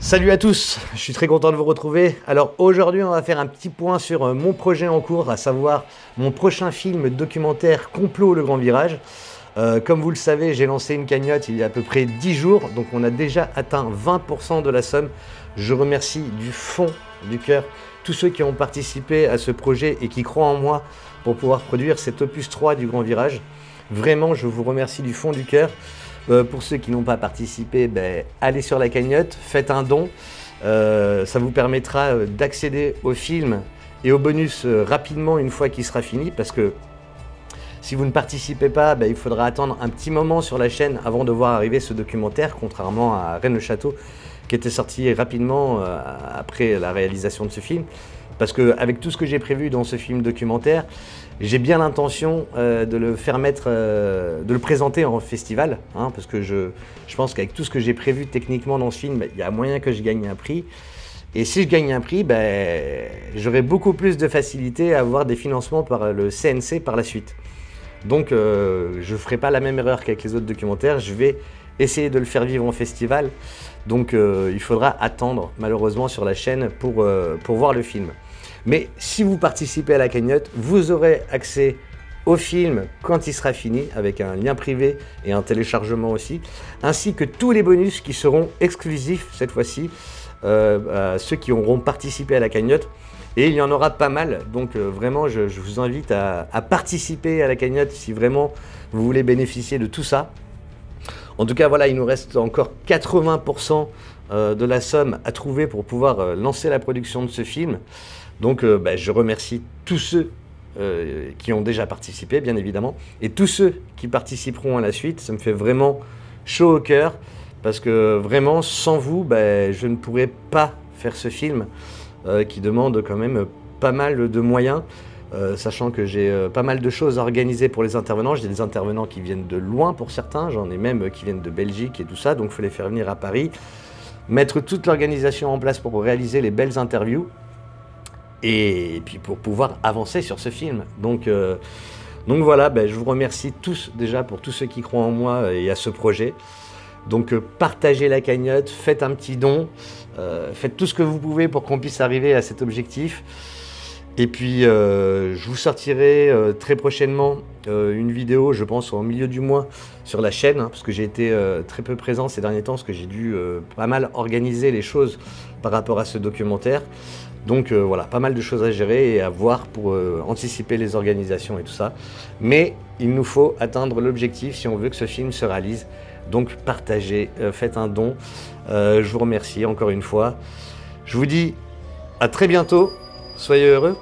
Salut à tous, je suis très content de vous retrouver. Alors aujourd'hui on va faire un petit point sur mon projet en cours, à savoir mon prochain film documentaire Complot le Grand Virage. Comme vous le savez, j'ai lancé une cagnotte il y a à peu près 10 jours, donc on a déjà atteint 20% de la somme. Je remercie du fond du cœur tous ceux qui ont participé à ce projet et qui croient en moi pour pouvoir produire cet opus 3 du Grand Virage. Vraiment, je vous remercie du fond du cœur. Pour ceux qui n'ont pas participé, allez sur la cagnotte, faites un don. Ça vous permettra d'accéder au film et au bonus rapidement une fois qu'il sera fini, parce que si vous ne participez pas, il faudra attendre un petit moment sur la chaîne avant de voir arriver ce documentaire, contrairement à Rennes-le-Château, qui était sorti rapidement après la réalisation de ce film. Parce qu'avec tout ce que j'ai prévu dans ce film documentaire, j'ai bien l'intention de le présenter en festival, hein, parce que je pense qu'avec tout ce que j'ai prévu techniquement dans ce film, il y a moyen que je gagne un prix. Et si je gagne un prix, j'aurai beaucoup plus de facilité à avoir des financements par le CNC par la suite. Donc je ne ferai pas la même erreur qu'avec les autres documentaires, je vais essayer de le faire vivre en festival. Donc il faudra attendre malheureusement sur la chaîne pour voir le film. Mais si vous participez à la cagnotte, vous aurez accès au film quand il sera fini, avec un lien privé et un téléchargement aussi, ainsi que tous les bonus qui seront exclusifs cette fois-ci à ceux qui auront participé à la cagnotte. Et il y en aura pas mal, donc vraiment je vous invite à participer à la cagnotte si vraiment vous voulez bénéficier de tout ça. En tout cas, voilà, il nous reste encore 80% de la somme à trouver pour pouvoir lancer la production de ce film. Donc je remercie tous ceux qui ont déjà participé, bien évidemment, et tous ceux qui participeront à la suite. Ça me fait vraiment chaud au cœur, parce que vraiment, sans vous, je ne pourrais pas faire ce film qui demande quand même pas mal de moyens, sachant que j'ai pas mal de choses à organiser pour les intervenants. J'ai des intervenants qui viennent de loin pour certains, j'en ai même qui viennent de Belgique et tout ça, donc il faut les faire venir à Paris, mettre toute l'organisation en place pour réaliser les belles interviews, et puis pour pouvoir avancer sur ce film. Donc voilà, je vous remercie tous déjà pour tous ceux qui croient en moi et à ce projet. Donc partagez la cagnotte, faites un petit don, faites tout ce que vous pouvez pour qu'on puisse arriver à cet objectif. Et puis je vous sortirai très prochainement une vidéo, je pense au milieu du mois, sur la chaîne, hein, parce que j'ai été très peu présent ces derniers temps, parce que j'ai dû pas mal organiser les choses par rapport à ce documentaire. Donc voilà, pas mal de choses à gérer et à voir pour anticiper les organisations et tout ça. Mais il nous faut atteindre l'objectif si on veut que ce film se réalise. Donc partagez, faites un don. Je vous remercie encore une fois. Je vous dis à très bientôt. Soyez heureux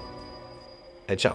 et ciao.